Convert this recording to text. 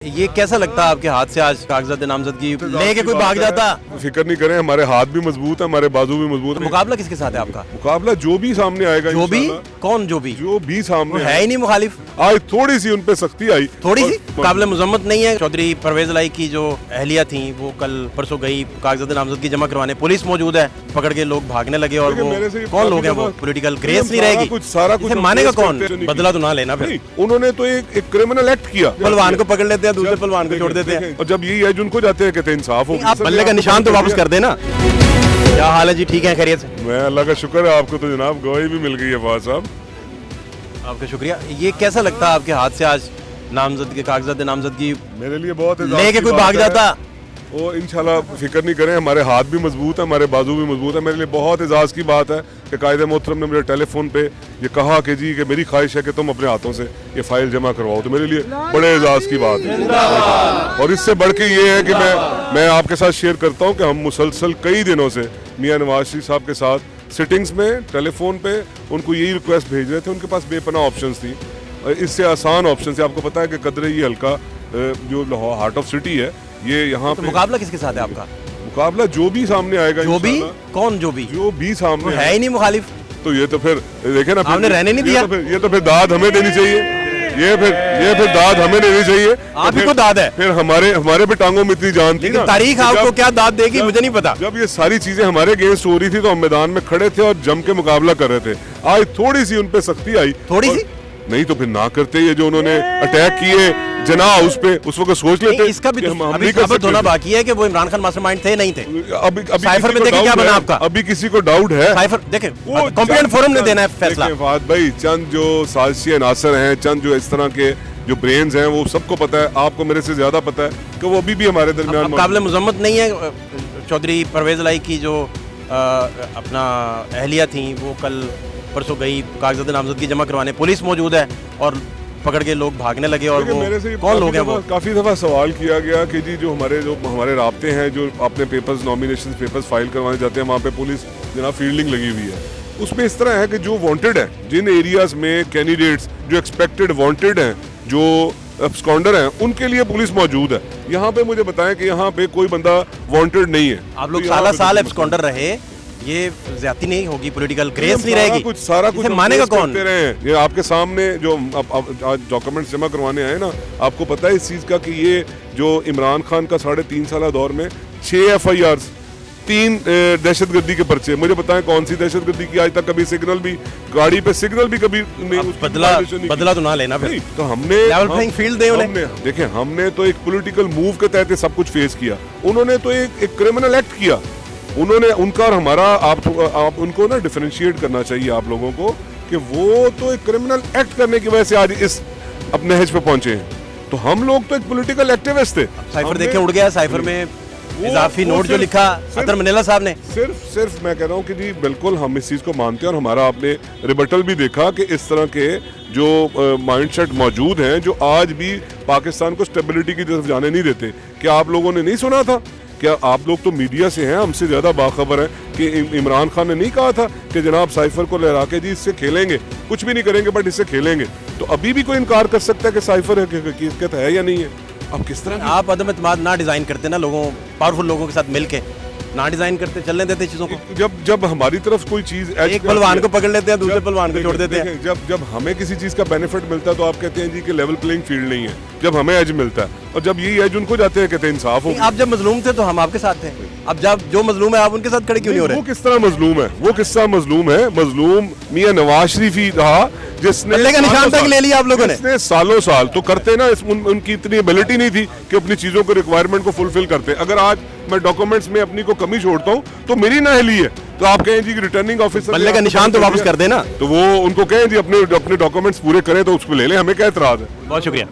ये कैसा लगता है आपके हाथ से आज कागजात नामजदगी लेके कोई भाग जाता? फिक्र नहीं करें, हमारे हाथ भी मजबूत है, हमारे बाजू भी मजबूत है। मुकाबला किसके साथ है आपका? मुकाबला जो भी सामने आएगा, जो भी कौन जो भी सामने है ही नहीं मुखालिफ। आज थोड़ी सी उन पे सख्ती आई, थोड़ी सी काबिल मुजम्मत नहीं है। चौधरी परवेज लाई की जो अहलिया थी वो कल परसों गई कागजात नामजदगी जमा करवाने, पुलिस मौजूद है, पकड़ के लोग भागने लगे। और वो कौन लोग हैं? वो पॉलिटिकल ग्रेस नहीं रहेगी, सारा कुछ मानेगा कौन? बदला तो ना लेना फिर। उन्होंने तो एक क्रिमिनल एक्ट किया। पहलवान को पकड़ लेते हैं, दूसरे पहलवान को छोड़ देते हैं। और जब यही एज उनको जाते हैं कहते हैं इंसाफ हो। आप बल्ले का निशान तो वापस कर देना। क्या हाल है जी? ठीक है, खैरियत से? मैं अल्लाह का शुक्र है, आपको तो जनाब गवाही भी मिल गई है फवाद साहब। आपका शुक्रिया। ये कैसा लगता है आपके हाथ से आज नामजदगी कागजात नामजदगी मेरे लिए बहुत लेके कोई भाग जाता? वो इंशाल्लाह फिक्र नहीं करें, हमारे हाथ भी मजबूत है, हमारे बाजू भी मजबूत है। मेरे लिए बहुत एजाज़ की बात है कि कायदे मोहतरम ने मेरे टेलीफोन पे ये कहा कि जी कि मेरी ख्वाहिश है कि तुम अपने हाथों से ये फाइल जमा करवाओ, तो मेरे लिए बड़े एजाज़ की बात है। और इससे बढ़ के ये है कि मैं आपके साथ शेयर करता हूँ कि हम मुसलसल कई दिनों से मियाँ नवाज शरीफ साहब के साथ सिटिंग्स में टेलीफोन पे उनको यही रिक्वेस्ट भेज रहे थे। उनके पास बेपनाह ऑप्शंस थी, इससे आसान ऑप्शन से आपको पता है कि कदरे ये हल्का जो लाहौर हार्ट ऑफ सिटी है, ये यहाँ तो पे मुकाबला किसके साथ है आपका? मुकाबला जो भी सामने आएगा, जो भी कौन जो भी सामने है ही नहीं मुखालिफ। तो ये तो फिर देखे ना, आपने रहने नहीं दिया। ये तो फिर दाद हमें देनी चाहिए। ये फिर दाद हमें देनी चाहिए। आप ही को दाद है। फिर हमारे पे टांगों में इतनी जान थी ना। तारीख आपको क्या दाद देगी मुझे नहीं पता। जब ये सारी चीजें हमारे अगेंस्ट हो रही थी तो हम मैदान में खड़े थे और जम के मुकाबला कर रहे थे। आज थोड़ी सी उन पे सख्ती आई। थोड़ी सी नहीं तो फिर ना करते। ये जो उन्होंने अटैक किए जना हाउस पे, उस वक्त सोच लेते। इसका भी अभी साबित होना बाकी है कि वो इमरान खान मास्टरमाइंड थे नहीं थे। अभी साइफर में देखें क्या बना आपका। अभी किसी को डाउट है? साइफर देखें, कॉम्पिटेंट फोरम ने देना है फैसला। फहद भाई, चंद जो साजिशी अनासर हैं, चंद जो इस तरह के जो ब्रेन्स हैं, वो सबको पता है, आपको मेरे से ज्यादा पता है कि वो अभी भी हमारे दरमियान काबिल मुजम्मत नहीं है। चौधरी परवेज लाई की जो अपना अहलिया थी वो कल परसों गई कागजात नामजदगी जमा करवाने, पुलिस मौजूद है, और पकड़ के लोग भागने लगे। और वो कौन लोग हैं? वो काफी दफा सवाल किया गया कि जी जो हमारे राब्ते हैं, जो अपने पेपर्स नॉमिनेशन पेपर्स फाइल करवाने जाते हैं, वहाँ पे पुलिस जनाब फील्डिंग लगी हुई है। उसमें इस तरह है कि जो वांटेड है, जिन एरियाज में कैंडिडेट्स जो एक्सपेक्टेड वांटेड हैं, जो एब्सकॉन्डर हैं, उनके लिए पुलिस मौजूद है। यहाँ पे मुझे बताएं कि यहाँ पे कोई बंदा वांटेड नहीं है। आप लोग साल एब्सकॉन्डर रहे, ये ज्यादती नहीं होगी, पॉलिटिकल ग्रेस नहीं रहेगी, सारा कुछ मानेगा कौन? ये आपके सामने जो आज डॉक्यूमेंट्स जमा करवाने आए ना, आपको पता है इस चीज का कि ये जो इमरान खान का 3.5 साल दौर में 6 FIRs, 3 दहशतगर्दी के पर्चे। मुझे बताएं कौन सी दहशतगर्दी की आज तक कभी सिग्नल भी, गाड़ी पे सिग्नल भी कभी नहीं, बदला तो ना लेना फिर। तो हमने लेवल प्लेइंग फील्ड दे उन्हें। देखें, हमने तो एक पॉलिटिकल मूव के तहत सब कुछ फेस किया। उन्होंने तो एक क्रिमिनल एक्ट किया। उन्होंने उनका और हमारा आप उनको ना डिफरेंशिएट करना चाहिए आप लोगों को कि वो तो एक क्रिमिनल एक्ट करने की वजह से आज इस अपने नहज पे पहुंचे हैं। तो हम लोग तो एक पॉलिटिकल एक्टिविस्ट थे। साइफर देखे उड़ गया। साइफर में इजाफी नोट जो लिखा अतर मनीला साहब ने, सिर्फ मैं कह रहा हूँ कि जी बिल्कुल हम इस चीज को मानते हैं। और हमारा आपने रिबटल भी देखा कि इस तरह के जो माइंडसेट मौजूद हैं, जो आज भी पाकिस्तान को स्टेबिलिटी की तरफ जाने नहीं देते। क्या आप लोगों ने नहीं सुना था? क्या आप लोग तो मीडिया से हैं, हमसे ज्यादा बाखबर हैं कि इमरान खान ने नहीं कहा था कि जनाब साइफर को लहरा के जी इससे खेलेंगे, कुछ भी नहीं करेंगे बट इससे खेलेंगे। तो अभी भी कोई इनकार कर सकता है कि साइफर हकीकत है या नहीं है? अब किस तरह आप अदम एतमाद ना डिजाइन करते ना, लोगों पावरफुल लोगों के साथ मिलके ना डिजाइन करते, चलने देते चीजों को। जब हमारी तरफ कोई चीज एक पहलवान को पकड़ लेते हैं, दूसरे पहलवान को छोड़ देते हैं। जब हमें किसी चीज का बेनिफिट मिलता है तो आप कहते हैं जी कि लेवल प्लेइंग फील्ड नहीं है। जब हमें एज मिलता है और जब यही एज उनको जाते हैं कहते हैं इंसाफ हो। आप जब मजलूम थे तो हम आपके साथ थे, अब जब जो मजलूम है आप उनके साथ खड़े क्यों नहीं हो रहे? वो किस तरह मजलूम है? वो किस तरह मजलूम है? मजलूम मियां नवाज शरीफ ही रहा जिसने बल्ले का निशान तक ले लिया आप लोगों ने। सालों साल तो करते ना, उनकी इतनी एबिलिटी नहीं थी कि अपनी चीजों को रिक्वायरमेंट को फुलफिल करते। अगर आज मैं डॉक्यूमेंट्स में अपनी को कमी छोड़ता हूँ तो मेरी नाअहली है, तो आप कहें जी कि रिटर्निंग ऑफिसर बल्ले का निशान तो वापस कर देना। तो वो उनको कहें जी अपने डॉक्यूमेंट्स पूरे करें तो उसको ले लें, हमें क्या एतराज है? बहुत शुक्रिया।